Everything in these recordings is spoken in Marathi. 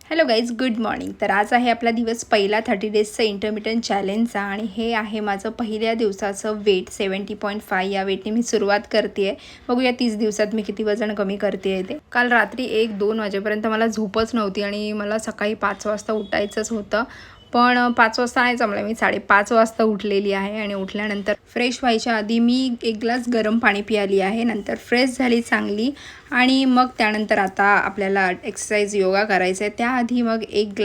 Hello guys, good morning. तर आज आहे आपला दिवस पहिला 30 डेजचा इंटरमिटंट चॅलेंजचा आणि हे आहे माझं पहिल्या दिवसाचं वेट 70.5 या वेटने मी सुरुवात करते आहे. बघूया 30 दिवसात मी किती वजन कमी करते आहे ते. काल रात्री 1-2 वाजेपर्यंत मला झोपच नव्हती आणि मला सकाळी 5 वाजता उठायचंच होतं. पण 5 वाजता नाही जमलं, मी 5:30 वाजता उठलेली आहे आणि उठल्यानंतर फ्रेश व्हायच्या आधी मी 1 ग्लास गरम पाणी पियाली आहे. नंतर फ्रेश झाली चांगली आणि मग त्यानंतर आता आपल्याला एक्सरसाइज योगा करायचं आहे. त्याआधी मग 1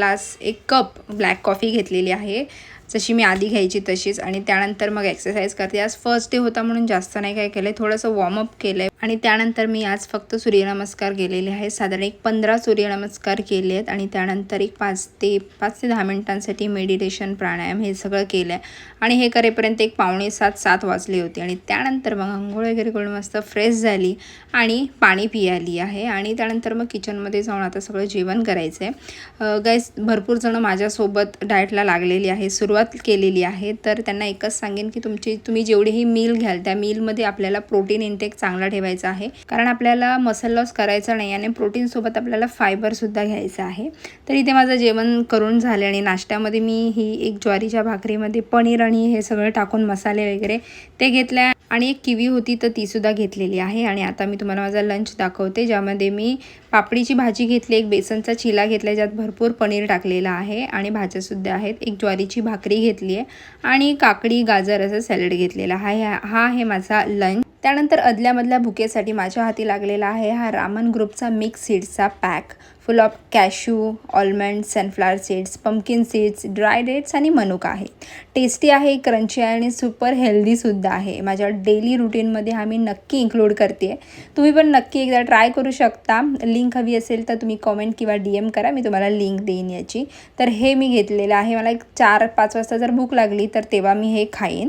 कप ब्लॅक कॉफी घेतलेली आहे, जशी मी आधी घ्यायची तशीच. आणि त्यानंतर मग एक्सरसाइज करते. आज फर्स्ट डे होता म्हणून जास्त नाही काय केलं आहे, थोडंसं वॉर्मअप केलं आहे. आणि त्यानंतर मी आज फक्त सूर्यनमस्कार केलेले आहेत. साधारण 15 सूर्यनमस्कार केले आहेत आणि त्यानंतर 5 ते 10 मिनिटांसाठी मेडिटेशन, प्राणायाम हे सगळं केलं आहे. आणि हे करेपर्यंत 6:45-7 वाजले होते. आणि त्यानंतर मग अंघोळ वगैरे करून मस्त फ्रेश झाली आणि पाणी पियाली आहे. आणि त्यानंतर मग किचनमध्ये जाऊन आता सगळं जेवण करायचं आहे. गाईस, भरपूर जण माझ्यासोबत डाएटला लागलेली आहे, सुरुवात केलेली आहे. तर त्यांना एकच सांगेन की तुम्ही जेवढीही मील घ्याल त्या मीलमध्ये आपल्याला प्रोटीन इंटेक चांगला ठेवायचा आहे, कारण आपल्याला मसल लॉस करायचा नाही आणि प्रोटीनसोबत आपल्याला फायबरसुद्धा घ्यायचं आहे. तर इथे माझं जेवण करून झाले आणि नाश्त्यामध्ये मी ही एक ज्वारीच्या भाकरीमध्ये पनीर आणि हे सगळं टाकून मसाले वगैरे ते घेतले आणि एक किवी होती तर तीसुद्धा घेतलेली आहे. आणि आता मी तुम्हाला माझा लंच दाखवते, ज्यामध्ये मी पापडीची भाजी घेतली, एक बेसनचा चिला घेतला ज्यात भरपूर पनीर टाकलेला आहे आणि भाज्यासुद्धा आहेत, एक ज्वारीची भाकरी घेतली आहे आणि काकडी गाजर असं सॅलड घेतलेला आहे. हा आहे माझा लंच. त्यानंतर अदल्यामधल्या भुकेसाठी माझ्या हाती लागलेला आहे हा रामन ग्रुपचा मिक्स सीड्सचा pack, full of cashew, almond, sunflower seeds, pumpkin seeds, dry dates आणि मनुका आहे. टेस्टी आहे, क्रंची आहे आणि सुपर हेल्दीसुद्धा आहे. माझ्या डेली रुटीनमध्ये हा मी नक्की इन्क्लूड करते. तुम्ही पण नक्की एकदा ट्राय करू शकता. लिंक हवी असेल तर तुम्ही कमेंट किंवा DM करा, मी तुम्हाला लिंक देईन याची. तर हे मी घेतलेलं आहे. मला 4-5 वाजता जर भूक लागली तर तेव्हा मी हे खाईन.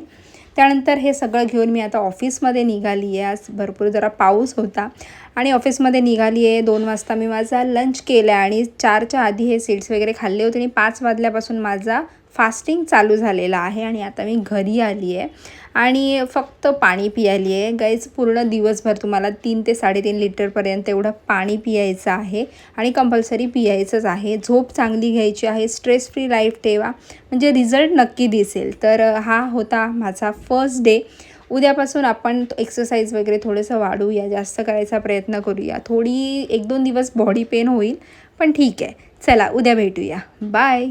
त्यानंतर हे सगळं घेऊन मी आता ऑफिसमध्ये निघाली आहे. आज भरपूर जरा पाऊस होता आणि ऑफिसमध्ये निघाली आहे. 2 वाजता मी माझा लंच केला आणि 4च्या आधी हे सीड्स वगैरे खाल्ले होते आणि 5 वाजल्यापासून माझा फास्टिंग चालू झालेला आहे. आणि आता मी घरी आली आहे आणि फक्त पाणी पियाली आहे. गाईज, पूर्ण दिवसभर तुम्हाला 3 ते 3.5 लिटरपर्यंत एवढं पाणी पियायचं आहे आणि कंपल्सरी पियायचंच आहे. झोप चांगली घ्यायची आहे, स्ट्रेस फ्री लाईफ ठेवा, म्हणजे रिझल्ट नक्की दिसेल. तर हा होता माझा फर्स्ट डे. उद्यापासून आपण एक्सरसाइज वगैरे थोडंसं वाढवूया, जास्त करायचा प्रयत्न करूया. थोडी 1-2 दिवस बॉडी पेन होईल, पण ठीक आहे. चला, उद्या भेटूया. बाय.